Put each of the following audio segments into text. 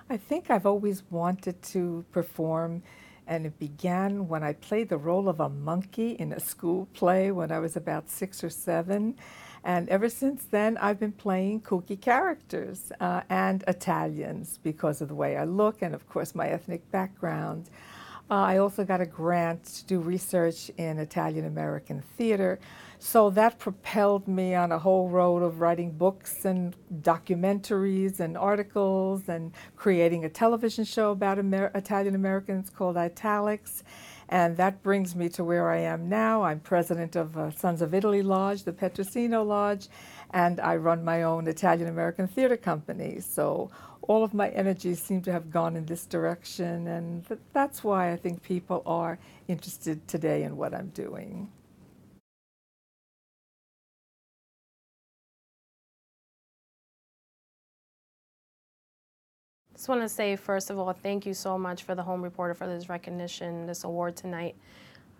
I think I've always wanted to perform, and it began when I played the role of a monkey in a school play when I was about 6 or 7. And ever since then, I've been playing kooky characters and Italians because of the way I look and, of course, my ethnic background. I also got a grant to do research in Italian American theater, so that propelled me on a whole road of writing books and documentaries and articles and creating a television show about Italian Americans called Italics. And that brings me to where I am now. I'm president of Sons of Italy Lodge, the Petrosino Lodge, and I run my own Italian American theater company. So all of my energies seem to have gone in this direction, and that's why I think people are interested today in what I'm doing. Just want to say, first of all, thank you so much for the Home Reporter for this recognition, this award tonight.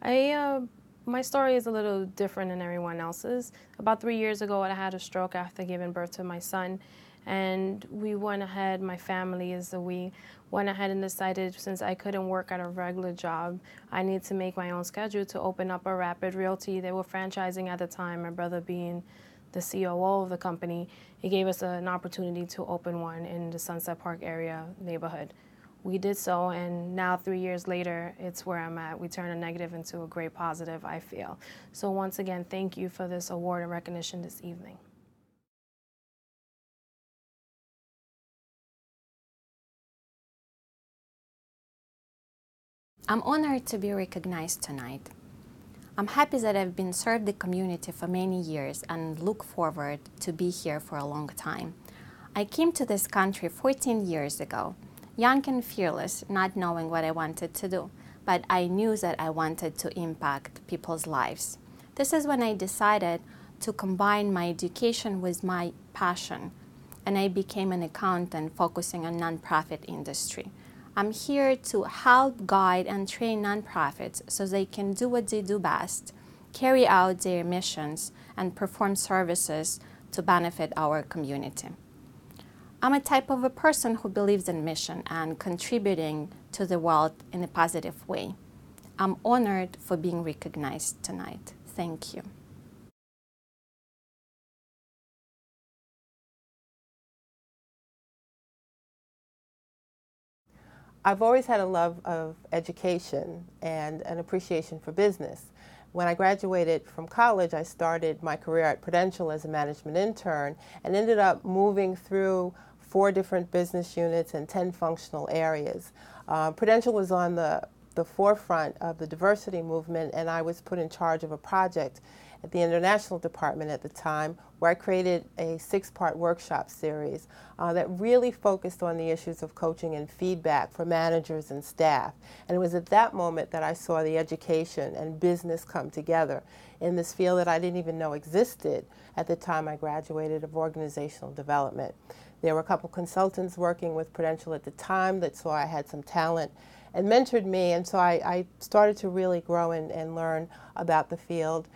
My story is a little different than everyone else's. About 3 years ago, I had a stroke after giving birth to my son, and we went ahead, my family we went ahead and decided, since I couldn't work at a regular job, I need to make my own schedule to open up a Rapid Realty. They were franchising at the time, my brother being the COO of the company. He gave us an opportunity to open one in the Sunset Park area neighborhood. We did so, and now 3 years later, it's where I'm at. We turn a negative into a great positive, I feel. So once again, thank you for this award and recognition this evening. I'm honored to be recognized tonight. I'm happy that I've been served the community for many years and look forward to be here for a long time. I came to this country 14 years ago, young and fearless, not knowing what I wanted to do, but I knew that I wanted to impact people's lives. This is when I decided to combine my education with my passion, and I became an accountant focusing on nonprofit industry. I'm here to help guide and train nonprofits so they can do what they do best, carry out their missions, and perform services to benefit our community. I'm a type of a person who believes in mission and contributing to the world in a positive way. I'm honored for being recognized tonight. Thank you. I've always had a love of education and an appreciation for business. When I graduated from college, I started my career at Prudential as a management intern and ended up moving through 4 different business units and 10 functional areas. Prudential was on the forefront of the diversity movement, and I was put in charge of a project at the International Department at the time, where I created a 6-part workshop series that really focused on the issues of coaching and feedback for managers and staff. And it was at that moment that I saw the education and business come together in this field that I didn't even know existed at the time I graduated, of organizational development. There were a couple consultants working with Prudential at the time that saw I had some talent and mentored me, and so I started to really grow and learn about the field.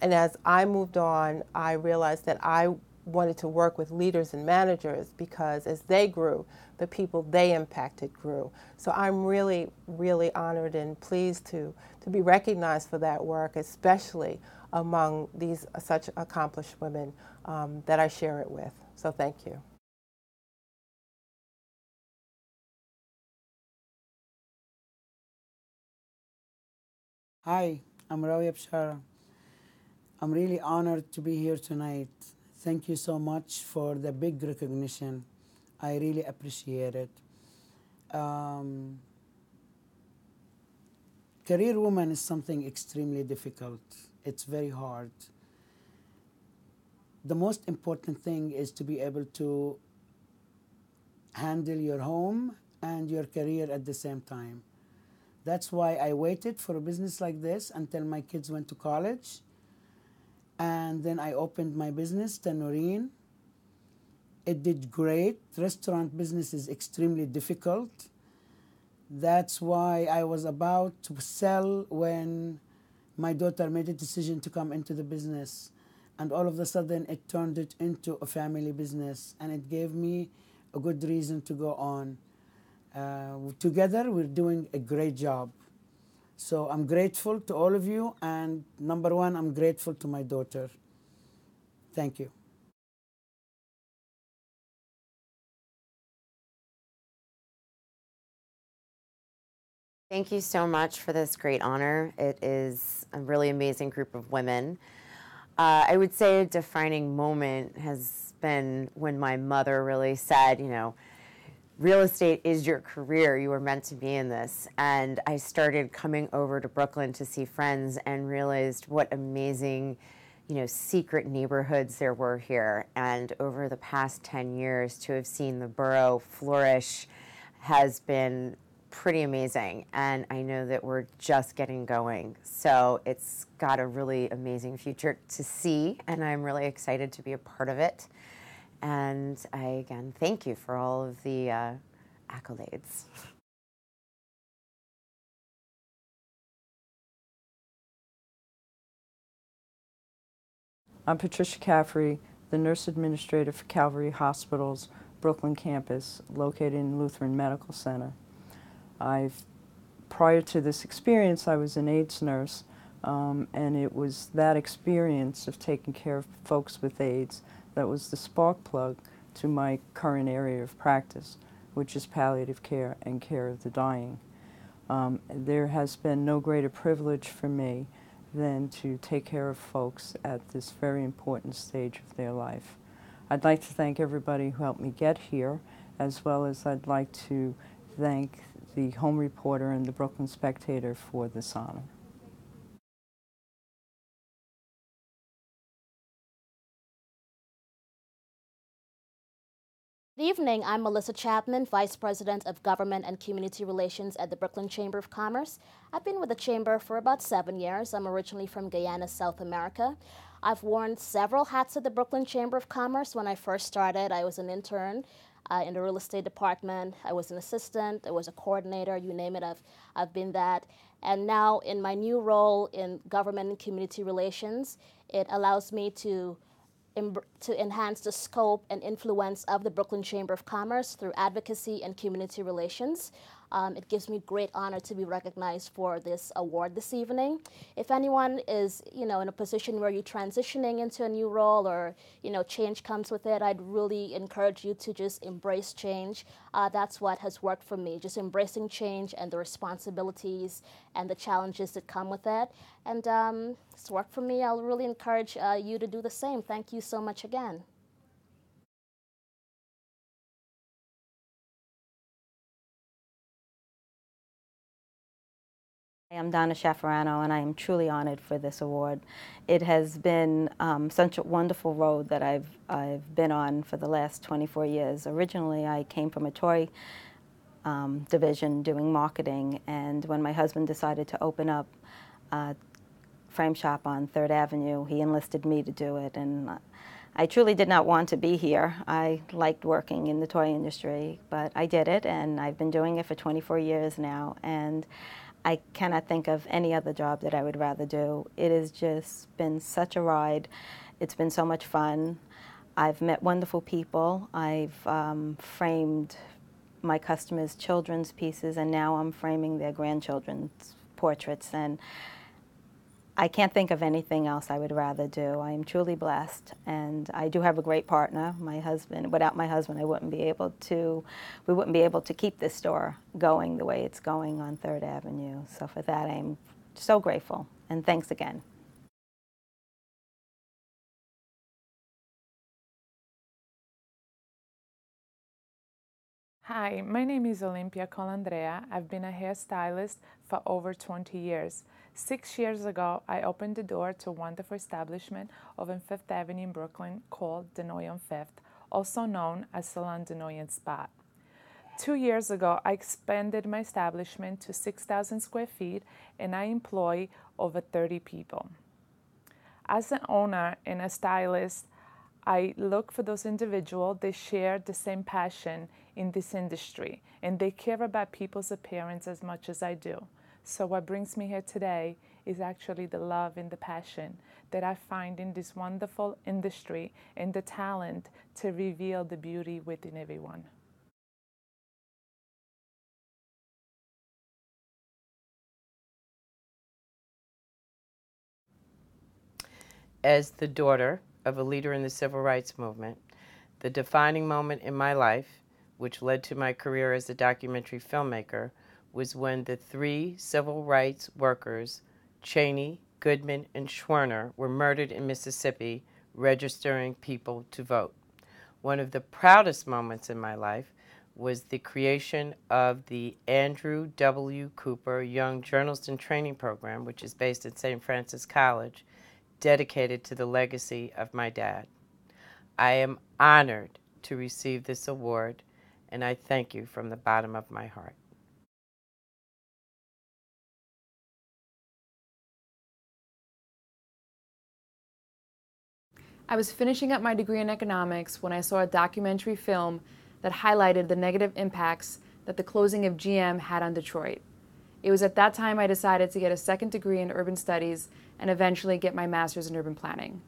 And as I moved on, I realized that I wanted to work with leaders and managers, because as they grew, the people they impacted grew. So I'm really, really honored and pleased to be recognized for that work, especially among these such accomplished women that I share it with. So thank you. Hi, I'm Rawia Bishara. I'm really honored to be here tonight. Thank you so much for the big recognition. I really appreciate it. Career woman is something extremely difficult. It's very hard. The most important thing is to be able to handle your home and your career at the same time. That's why I waited for a business like this until my kids went to college. And then I opened my business, Tanoreen. It did great. Restaurant business is extremely difficult. That's why I was about to sell when my daughter made a decision to come into the business. And all of a sudden, it turned it into a family business. And it gave me a good reason to go on. Together, we're doing a great job. So I'm grateful to all of you, and number one, I'm grateful to my daughter. Thank you. Thank you so much for this great honor. It is a really amazing group of women. I would say a defining moment has been when my mother really said, you know, real estate is your career. You were meant to be in this. And I started coming over to Brooklyn to see friends and realized what amazing, you know, secret neighborhoods there were here. And over the past 10 years, to have seen the borough flourish has been pretty amazing, and I know that we're just getting going. So it's got a really amazing future to see, and I'm really excited to be a part of it. And I, again, thank you for all of the accolades. I'm Patricia Caffrey, the nurse administrator for Calvary Hospital's Brooklyn campus, located in Lutheran Medical Center. Prior to this experience, I was an AIDS nurse, and it was that experience of taking care of folks with AIDS that was the spark plug to my current area of practice, which is palliative care and care of the dying. There has been no greater privilege for me than to take care of folks at this very important stage of their life. I'd like to thank everybody who helped me get here, as well as I'd like to thank the Home Reporter and the Brooklyn Spectator for this honor. Good evening. I'm Melissa Chapman, Vice President of Government and Community Relations at the Brooklyn Chamber of Commerce. I've been with the Chamber for about 7 years. I'm originally from Guyana, South America. I've worn several hats at the Brooklyn Chamber of Commerce. When I first started, I was an intern in the real estate department. I was an assistant, I was a coordinator, you name it, I've been that. And now in my new role in government and community relations, it allows me to enhance the scope and influence of the Brooklyn Chamber of Commerce through advocacy and community relations. It gives me great honor to be recognized for this award this evening. If anyone is, in a position where you're transitioning into a new role or, change comes with it, I'd really encourage you to just embrace change. That's what has worked for me, just embracing change and the responsibilities and the challenges that come with it. And it's worked for me. I'll really encourage you to do the same. Thank you so much again. I am Donna Chiaffarano, and I am truly honored for this award. It has been such a wonderful road that I've been on for the last 24 years. Originally, I came from a toy division doing marketing, and when my husband decided to open up a frame shop on 3rd Avenue, he enlisted me to do it, and I truly did not want to be here. I liked working in the toy industry, but I did it, and I've been doing it for 24 years now, and I cannot think of any other job that I would rather do. It has just been such a ride. It's been so much fun. I've met wonderful people. I've framed my customers' children's pieces, and now I'm framing their grandchildren's portraits. And I can't think of anything else I would rather do. I am truly blessed, and I do have a great partner, my husband. Without my husband, we wouldn't be able to keep this store going the way it's going on 3rd Avenue. So for that, I'm so grateful, and thanks again. Hi, my name is Olympia Colandrea. I've been a hairstylist for over 20 years. 6 years ago, I opened the door to a wonderful establishment over Fifth Avenue in Brooklyn called Denoy on Fifth, also known as Salon Denoy and Spa. 2 years ago, I expanded my establishment to 6,000 square feet, and I employ over 30 people. As an owner and a stylist, I look for those individuals that share the same passion in this industry, and they care about people's appearance as much as I do. So what brings me here today is actually the love and the passion that I find in this wonderful industry and the talent to reveal the beauty within everyone. As the daughter of a leader in the civil rights movement, the defining moment in my life, which led to my career as a documentary filmmaker, was when the three civil rights workers, Cheney, Goodman, and Schwerner, were murdered in Mississippi, registering people to vote. One of the proudest moments in my life was the creation of the Andrew W. Cooper Young Journalism Training Program, which is based at St. Francis College, dedicated to the legacy of my dad. I am honored to receive this award, and I thank you from the bottom of my heart. I was finishing up my degree in economics when I saw a documentary film that highlighted the negative impacts that the closing of GM had on Detroit. It was at that time I decided to get a second degree in urban studies and eventually get my master's in urban planning.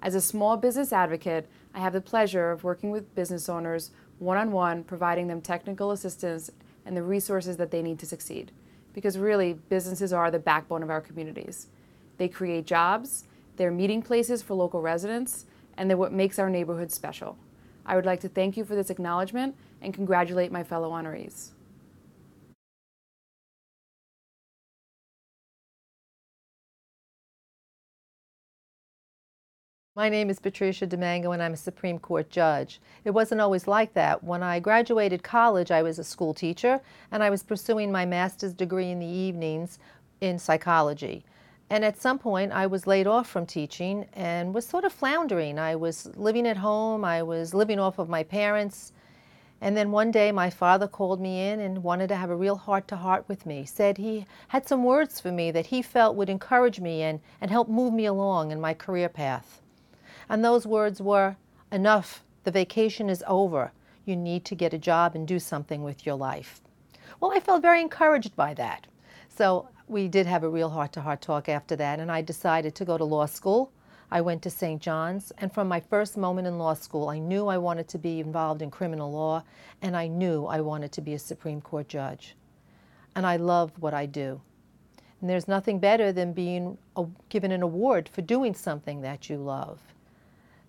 As a small business advocate, I have the pleasure of working with business owners one-on-one, providing them technical assistance and the resources that they need to succeed. Because really, businesses are the backbone of our communities. They create jobs, they're meeting places for local residents, and they're what makes our neighborhood special. I would like to thank you for this acknowledgement and congratulate my fellow honorees. My name is Patricia Demango, and I'm a Supreme Court judge. It wasn't always like that. When I graduated college, I was a school teacher, and I was pursuing my master's degree in the evenings in psychology. And at some point, I was laid off from teaching and was sort of floundering. I was living at home. I was living off of my parents. And then one day, my father called me in and wanted to have a real heart-to-heart with me. Said he had some words for me that he felt would encourage me and help move me along in my career path. And those words were, "Enough, the vacation is over. You need to get a job and do something with your life." Well, I felt very encouraged by that. So we did have a real heart-to-heart talk after that, and I decided to go to law school. I went to St. John's, and from my first moment in law school, I knew I wanted to be involved in criminal law, and I knew I wanted to be a Supreme Court judge. And I love what I do. And there's nothing better than being given an award for doing something that you love.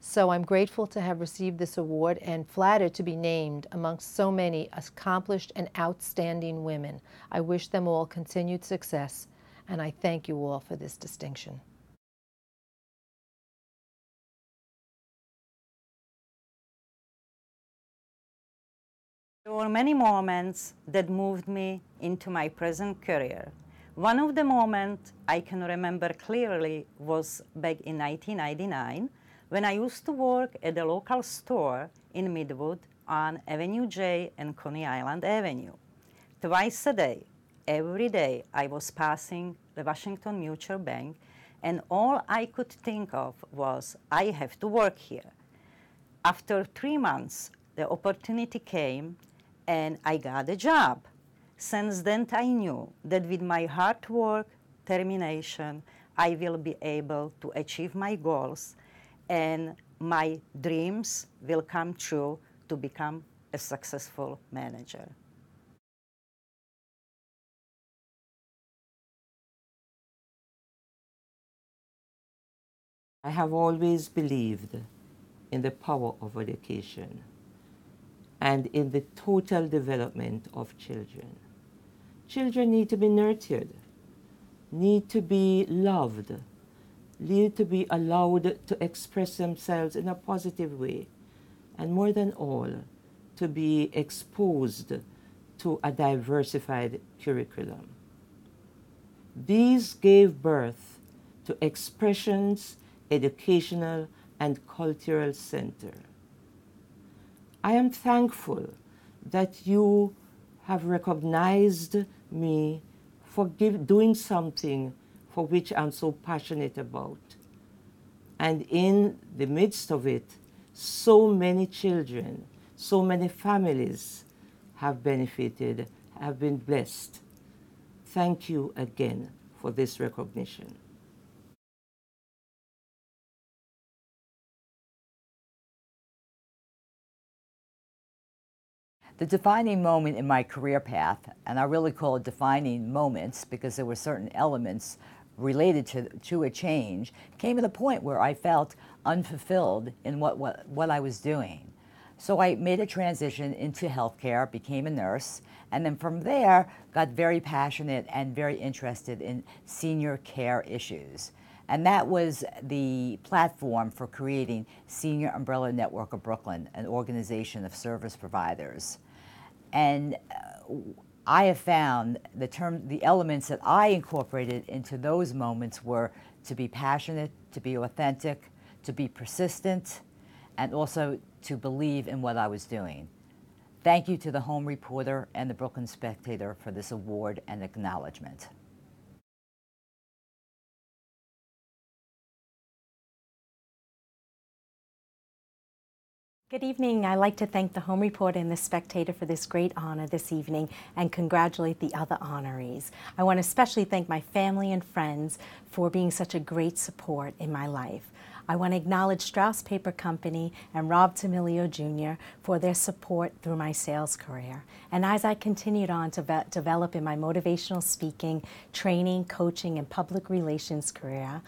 So I'm grateful to have received this award and flattered to be named amongst so many accomplished and outstanding women. I wish them all continued success, and I thank you all for this distinction. There were many moments that moved me into my present career. One of the moments I can remember clearly was back in 1999, when I used to work at a local store in Midwood on Avenue J and Coney Island Avenue. Twice a day, every day, I was passing the Washington Mutual Bank, and all I could think of was, I have to work here. After 3 months, the opportunity came, and I got a job. Since then, I knew that with my hard work, determination, I will be able to achieve my goals, and my dreams will come true to become a successful manager. I have always believed in the power of education and in the total development of children. Children need to be nurtured, need to be loved, need to be allowed to express themselves in a positive way, and more than all, to be exposed to a diversified curriculum. These gave birth to Expressions Educational and Cultural Center. I am thankful that you have recognized me for doing something for which I'm so passionate about. And in the midst of it, so many children, so many families have benefited, have been blessed. Thank you again for this recognition. The defining moment in my career path, and I really call it defining moments because there were certain elements related to a change, came to the point where I felt unfulfilled in what I was doing. So I made a transition into healthcare, became a nurse, and then from there got very passionate and very interested in senior care issues. And that was the platform for creating Senior Umbrella Network of Brooklyn, an organization of service providers. And I have found the elements that I incorporated into those moments were to be passionate, to be authentic, to be persistent, and also to believe in what I was doing. Thank you to the Home Reporter and the Brooklyn Spectator for this award and acknowledgement. Good evening. I'd like to thank the Home Reporter and the Spectator for this great honor this evening and congratulate the other honorees. I want to especially thank my family and friends for being such a great support in my life. I want to acknowledge Strauss Paper Company and Rob Tamilio Jr. for their support through my sales career. And as I continued on to develop in my motivational speaking, training, coaching, and public relations career,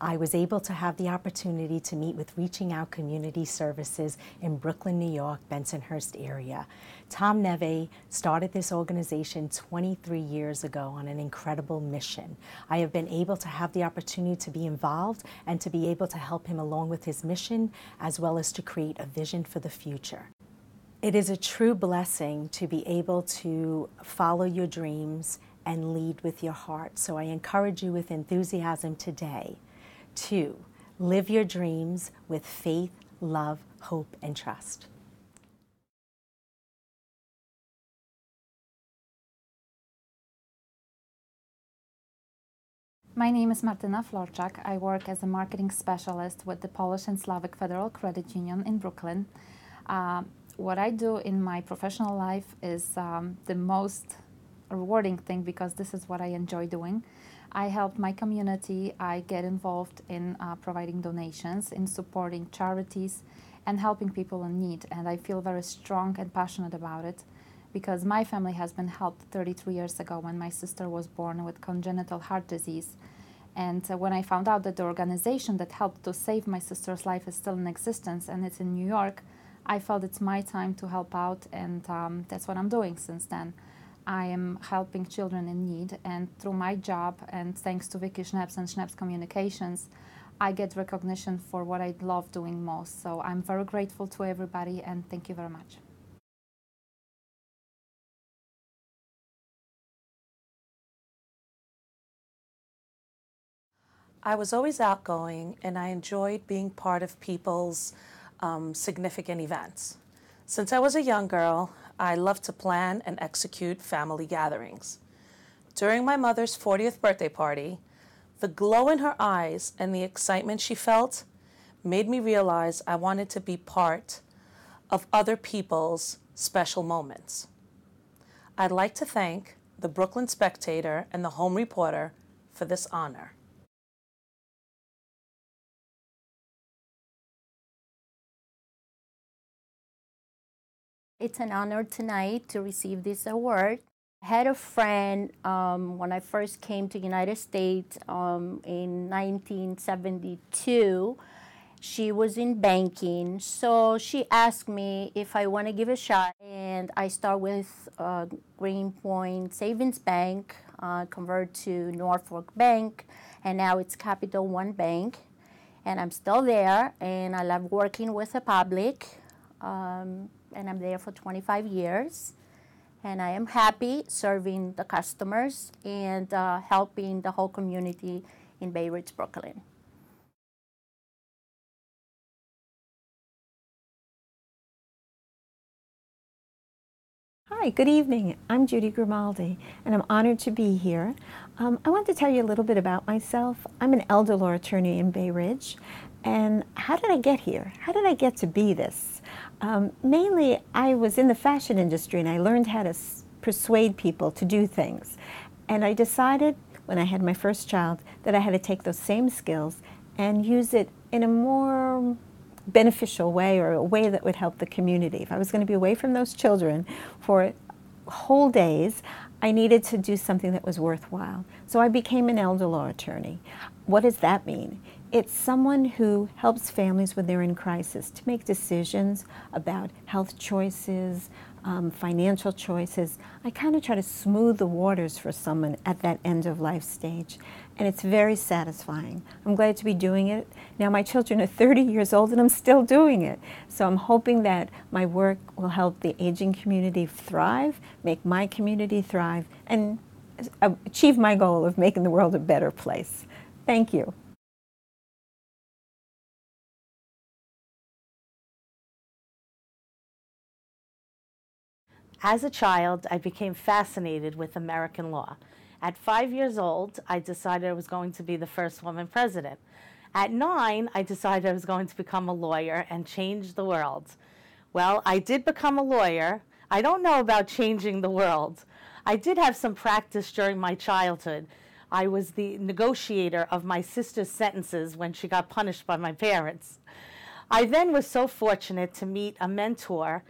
I was able to have the opportunity to meet with Reaching Out Community Services in Brooklyn, New York, Bensonhurst area. Tom Neve started this organization 23 years ago on an incredible mission. I have been able to have the opportunity to be involved and to be able to help him along with his mission, as well as to create a vision for the future. It is a true blessing to be able to follow your dreams and lead with your heart. So I encourage you with enthusiasm today to live your dreams with faith, love, hope, and trust. My name is Martyna Florczak. I work as a marketing specialist with the Polish and Slavic Federal Credit Union in Brooklyn. What I do in my professional life is the most rewarding thing because this is what I enjoy doing. I help my community. I get involved in providing donations, in supporting charities, and helping people in need. And I feel very strong and passionate about it because my family has been helped 33 years ago when my sister was born with congenital heart disease. And when I found out that the organization that helped to save my sister's life is still in existence and it's in New York, I felt it's my time to help out, and that's what I'm doing since then. I am helping children in need, and through my job, and thanks to Vicki Schneps and Schneps Communications, I get recognition for what I love doing most. So I'm very grateful to everybody, and thank you very much. I was always outgoing, and I enjoyed being part of people's significant events. Since I was a young girl, I loved to plan and execute family gatherings. During my mother's 40th birthday party, the glow in her eyes and the excitement she felt made me realize I wanted to be part of other people's special moments. I'd like to thank the Brooklyn Spectator and the Home Reporter for this honor. It's an honor tonight to receive this award. I had a friend when I first came to the United States in 1972. She was in banking, so she asked me if I want to give a shot. And I start with Greenpoint Savings Bank, convert to Norfolk Bank, and now it's Capital One Bank. And I'm still there, and I love working with the public. And I'm there for 25 years. And I am happy serving the customers and helping the whole community in Bay Ridge, Brooklyn. Hi, good evening. I'm Judy Grimaldi, and I'm honored to be here. I want to tell you a little bit about myself. I'm an elder law attorney in Bay Ridge. And how did I get here? How did I get to be this? Mainly, I was in the fashion industry, and I learned how to persuade people to do things. And I decided, when I had my first child, that I had to take those same skills and use it in a more beneficial way, or a way that would help the community. If I was going to be away from those children for whole days, I needed to do something that was worthwhile. So I became an elder law attorney. What does that mean? It's someone who helps families when they're in crisis to make decisions about health choices, financial choices. I kind of try to smooth the waters for someone at that end of life stage. And it's very satisfying. I'm glad to be doing it. Now my children are 30 years old and I'm still doing it. So I'm hoping that my work will help the aging community thrive, make my community thrive, and achieve my goal of making the world a better place. Thank you. As a child, I became fascinated with American law. At 5 years old, I decided I was going to be the first woman president. At 9, I decided I was going to become a lawyer and change the world. Well, I did become a lawyer. I don't know about changing the world. I did have some practice during my childhood. I was the negotiator of my sister's sentences when she got punished by my parents. I then was so fortunate to meet a mentor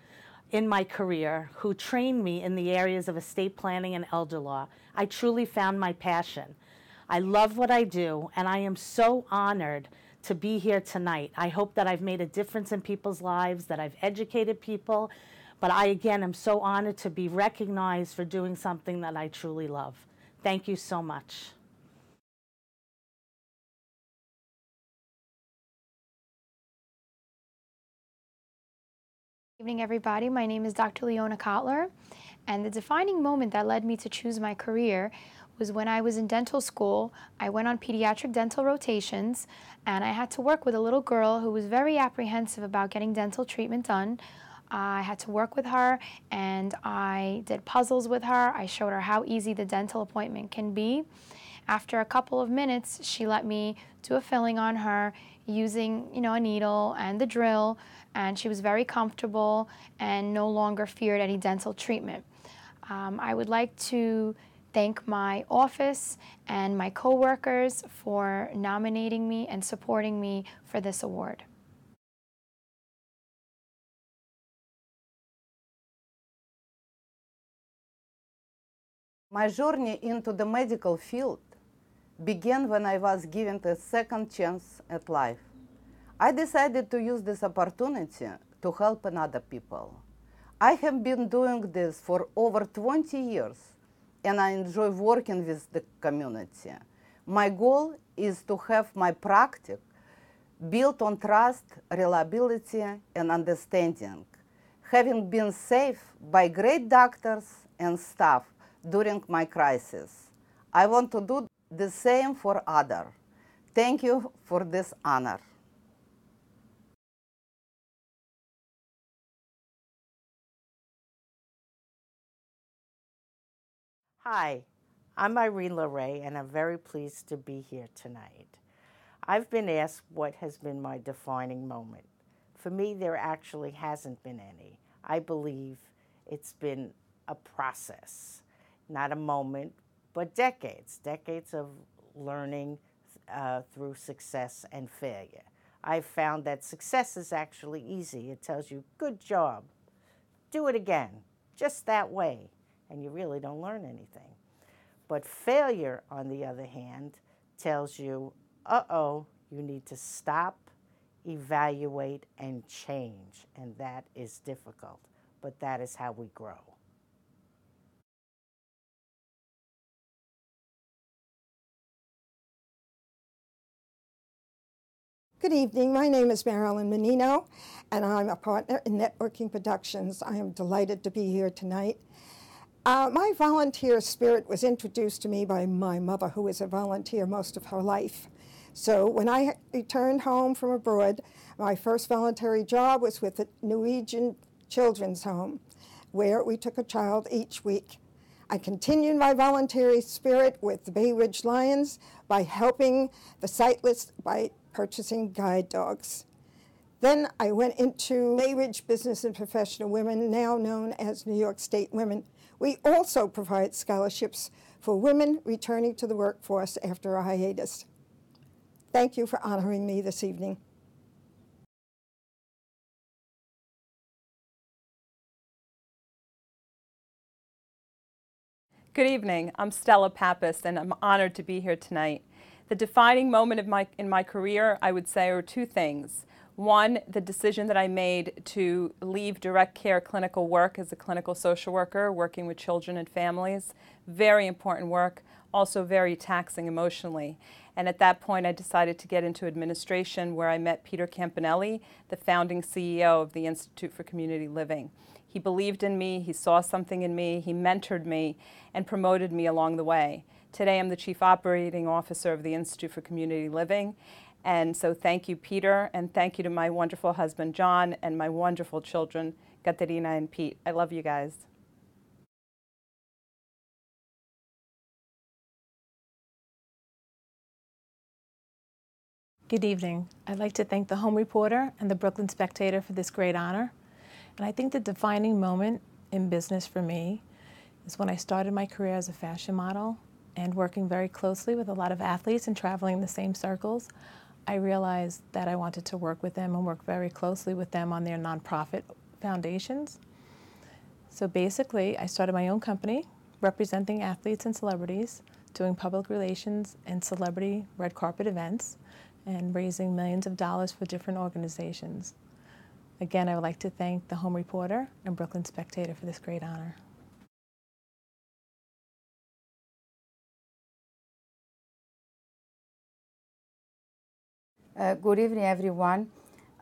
in my career who trained me in the areas of estate planning and elder law. I truly found my passion. I love what I do, and I am so honored to be here tonight. I hope that I've made a difference in people's lives, that I've educated people, but I, again, am so honored to be recognized for doing something that I truly love. Thank you so much. Good evening, everybody. My name is Dr. Leona Kotler, and the defining moment that led me to choose my career was when I was in dental school. I went on pediatric dental rotations, and I had to work with a little girl who was very apprehensive about getting dental treatment done. I had to work with her, and I did puzzles with her. I showed her how easy the dental appointment can be. After a couple of minutes, she let me do a filling on her using, a needle and the drill, and she was very comfortable and no longer feared any dental treatment. I would like to thank my office and my coworkers for nominating me and supporting me for this award. My journey into the medical field began when I was given a second chance at life. I decided to use this opportunity to help other people. I have been doing this for over 20 years, and I enjoy working with the community. My goal is to have my practice built on trust, reliability, and understanding, having been saved by great doctors and staff during my crisis. I want to do the same for others. Thank you for this honor. Hi, I'm Irene LeRae, and I'm very pleased to be here tonight. I've been asked what has been my defining moment. For me, there actually hasn't been any. I believe it's been a process, not a moment, but decades of learning through success and failure. I've found that success is actually easy. It tells you, good job, do it again, just that way, and you really don't learn anything. But failure, on the other hand, tells you, uh-oh, you need to stop, evaluate, and change, and that is difficult, but that is how we grow. Good evening. My name is Marilyn Menino, and I'm a partner in Networking Productions. I am delighted to be here tonight. My volunteer spirit was introduced to me by my mother, who was a volunteer most of her life. So when I returned home from abroad, my first voluntary job was with the Norwegian Children's Home, where we took a child each week. I continued my voluntary spirit with the Bay Ridge Lions by helping the sightless by purchasing guide dogs. Then I went into Bay Ridge Business and Professional Women, now known as New York State Women. We also provide scholarships for women returning to the workforce after a hiatus. Thank you for honoring me this evening. Good evening. I'm Stella Pappas, and I'm honored to be here tonight. The defining moment in my career, I would say, are two things. One, the decision that I made to leave direct care clinical work as a clinical social worker, working with children and families. Very important work, also very taxing emotionally. And at that point, I decided to get into administration, where I met Peter Campanelli, the founding CEO of the Institute for Community Living. He believed in me, he saw something in me, he mentored me, and promoted me along the way. Today, I'm the Chief Operating Officer of the Institute for Community Living. And so thank you, Peter, and thank you to my wonderful husband, John, and my wonderful children, Katerina and Pete. I love you guys. Good evening. I'd like to thank the Home Reporter and the Brooklyn Spectator for this great honor. And I think the defining moment in business for me is when I started my career as a fashion model and working very closely with a lot of athletes and traveling in the same circles. I realized that I wanted to work with them and work very closely with them on their nonprofit foundations. So basically, I started my own company representing athletes and celebrities, doing public relations and celebrity red carpet events, and raising millions of dollars for different organizations. Again, I would like to thank the Home Reporter and Brooklyn Spectator for this great honor. Good evening, everyone.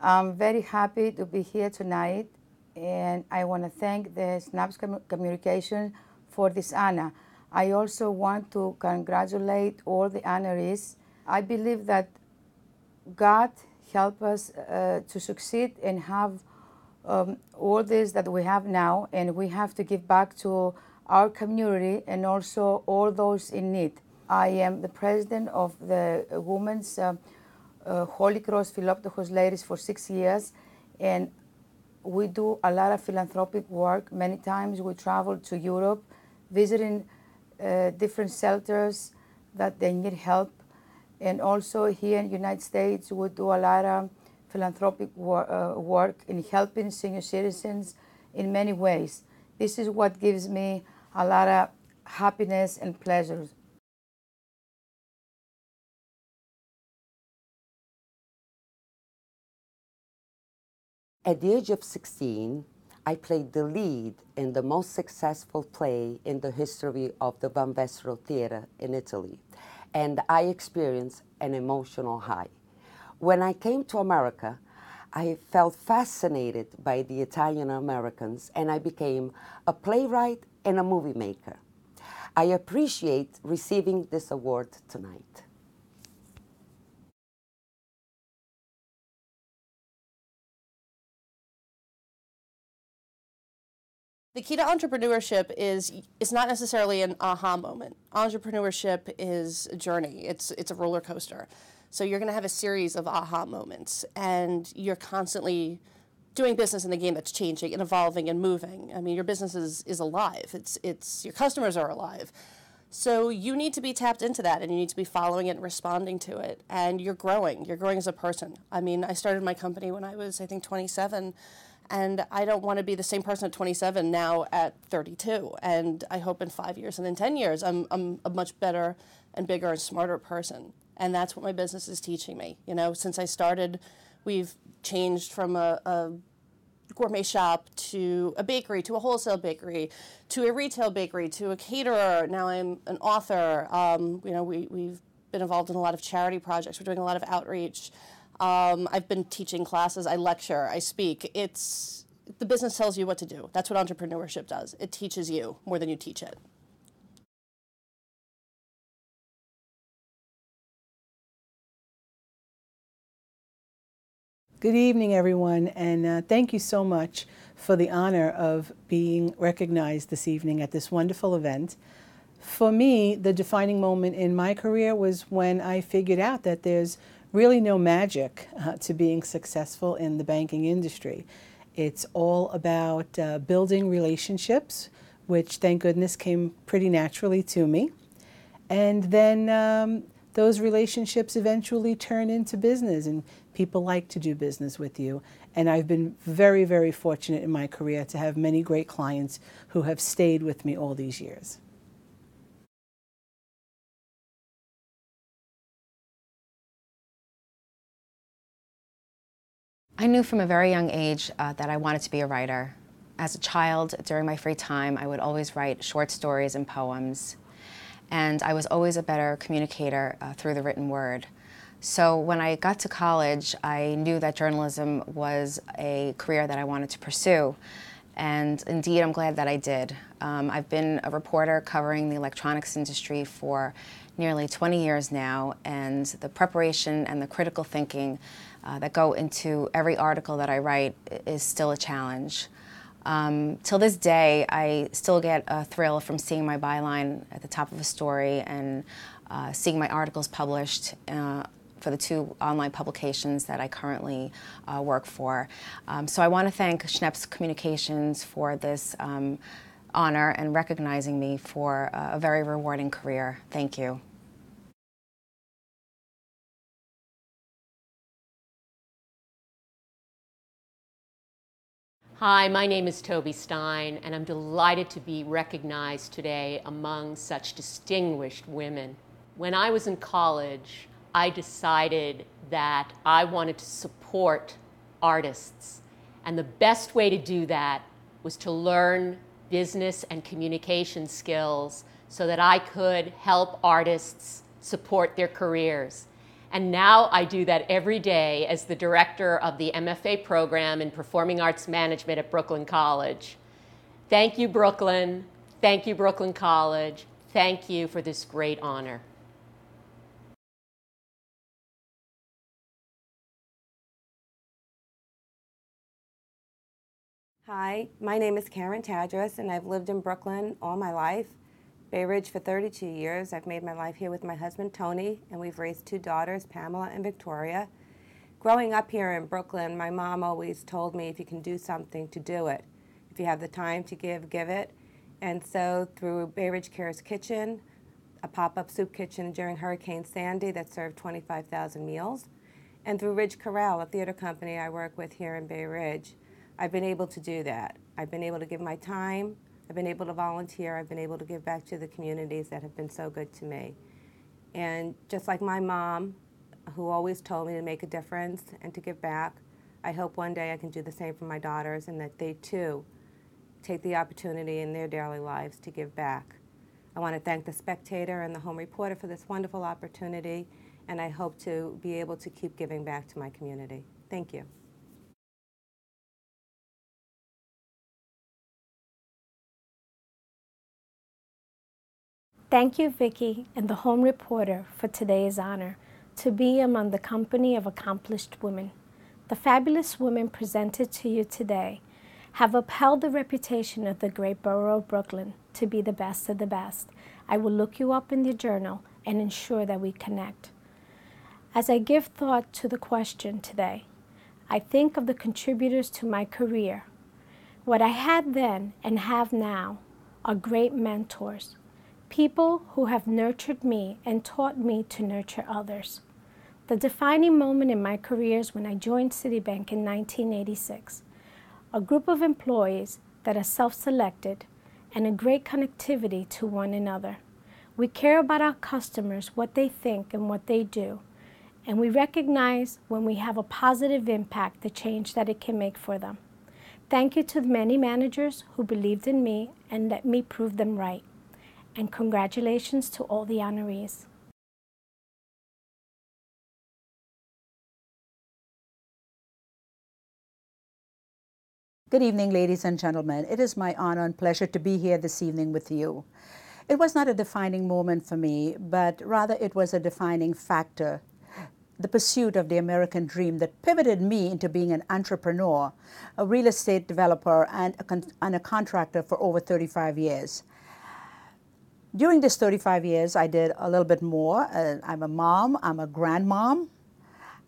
I'm very happy to be here tonight, and I want to thank the Snaps Communication for this honor. I also want to congratulate all the honorees. I believe that God helped us to succeed and have all this that we have now, and we have to give back to our community and also all those in need. I am the president of the Women's Holy Cross Philoptochos Ladies for 6 years, and we do a lot of philanthropic work. Many times we travel to Europe, visiting different shelters that they need help. And also here in the United States, we do a lot of philanthropic work in helping senior citizens in many ways. This is what gives me a lot of happiness and pleasure. At the age of 16, I played the lead in the most successful play in the history of the Van Vesero Theater in Italy, and I experienced an emotional high. When I came to America, I felt fascinated by the Italian Americans, and I became a playwright and a movie maker. I appreciate receiving this award tonight. The key to entrepreneurship is not necessarily an aha moment. Entrepreneurship is a journey. It's a roller coaster. So you're going to have a series of aha moments, and you're constantly doing business in the game that's changing and evolving and moving. I mean, your business is alive. It's your customers are alive. So you need to be tapped into that, and you need to be following it and responding to it. And you're growing. You're growing as a person. I mean, I started my company when I was, I think, 27. And I don't want to be the same person at 27 now at 32. And I hope in 5 years and in 10 years, I'm a much better and bigger and smarter person. And that's what my business is teaching me. You know, since I started, we've changed from a gourmet shop to a bakery, to a wholesale bakery, to a retail bakery, to a caterer. Now I'm an author. You know, we've been involved in a lot of charity projects. We're doing a lot of outreach. I've been teaching classes, I lecture, I speak. The business tells you what to do. That's what entrepreneurship does. It teaches you more than you teach it. Good evening, everyone, and thank you so much for the honor of being recognized this evening at this wonderful event. For me, the defining moment in my career was when I figured out that there's really no magic to being successful in the banking industry. It's all about building relationships, which thank goodness came pretty naturally to me. And then those relationships eventually turn into business, and people like to do business with you. And I've been very, very fortunate in my career to have many great clients who have stayed with me all these years. I knew from a very young age that I wanted to be a writer. As a child, during my free time, I would always write short stories and poems. And I was always a better communicator through the written word. So when I got to college, I knew that journalism was a career that I wanted to pursue. And indeed, I'm glad that I did. I've been a reporter covering the electronics industry for nearly 20 years now, and the preparation and the critical thinking that go into every article that I write is still a challenge. Till this day, I still get a thrill from seeing my byline at the top of a story and seeing my articles published for the 2 online publications that I currently work for. So I want to thank Schneps Communications for this honor and recognizing me for a very rewarding career. Thank you. Hi, my name is Toby Stein, and I'm delighted to be recognized today among such distinguished women. When I was in college, I decided that I wanted to support artists, and the best way to do that was to learn business and communication skills so that I could help artists support their careers. And now I do that every day as the director of the MFA program in Performing Arts Management at Brooklyn College. Thank you, Brooklyn. Thank you, Brooklyn College. Thank you for this great honor. Hi, my name is Karen Tadros, and I've lived in Brooklyn all my life. Bay Ridge for 32 years. I've made my life here with my husband, Tony, and we've raised 2 daughters, Pamela and Victoria. Growing up here in Brooklyn, my mom always told me if you can do something, to do it. If you have the time to give it. And so through Bay Ridge Cares Kitchen, a pop-up soup kitchen during Hurricane Sandy that served 25,000 meals, and through Ridge Corral, a theater company I work with here in Bay Ridge, I've been able to do that. I've been able to give my time, I've been able to volunteer, I've been able to give back to the communities that have been so good to me. And just like my mom, who always told me to make a difference and to give back, I hope one day I can do the same for my daughters and that they too take the opportunity in their daily lives to give back. I want to thank the Spectator and the Home Reporter for this wonderful opportunity, and I hope to be able to keep giving back to my community. Thank you. Thank you, Vicki and the Home Reporter, for today's honor to be among the company of accomplished women. The fabulous women presented to you today have upheld the reputation of the great borough of Brooklyn to be the best of the best. I will look you up in the journal and ensure that we connect. As I give thought to the question today, I think of the contributors to my career. What I had then and have now are great mentors. People who have nurtured me and taught me to nurture others. The defining moment in my career is when I joined Citibank in 1986. A group of employees that are self-selected and a great connectivity to one another. We care about our customers, what they think and what they do. And we recognize when we have a positive impact, the change that it can make for them. Thank you to the many managers who believed in me and let me prove them right. And congratulations to all the honorees. Good evening, ladies and gentlemen. It is my honor and pleasure to be here this evening with you. It was not a defining moment for me, but rather it was a defining factor, the pursuit of the American dream that pivoted me into being an entrepreneur, a real estate developer, and a contractor for over 35 years. During this 35 years, I did a little bit more. I'm a mom, I'm a grandmom.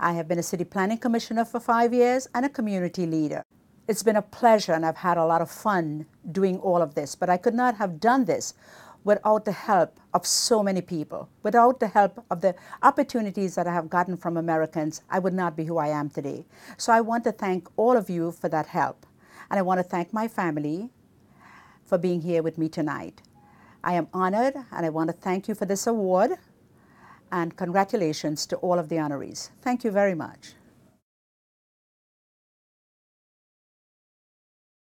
I have been a city planning commissioner for 5 years and a community leader. It's been a pleasure and I've had a lot of fun doing all of this, but I could not have done this without the help of so many people. Without the help of the opportunities that I have gotten from Americans, I would not be who I am today. So I want to thank all of you for that help. And I want to thank my family for being here with me tonight. I am honored, and I want to thank you for this award, and congratulations to all of the honorees. Thank you very much.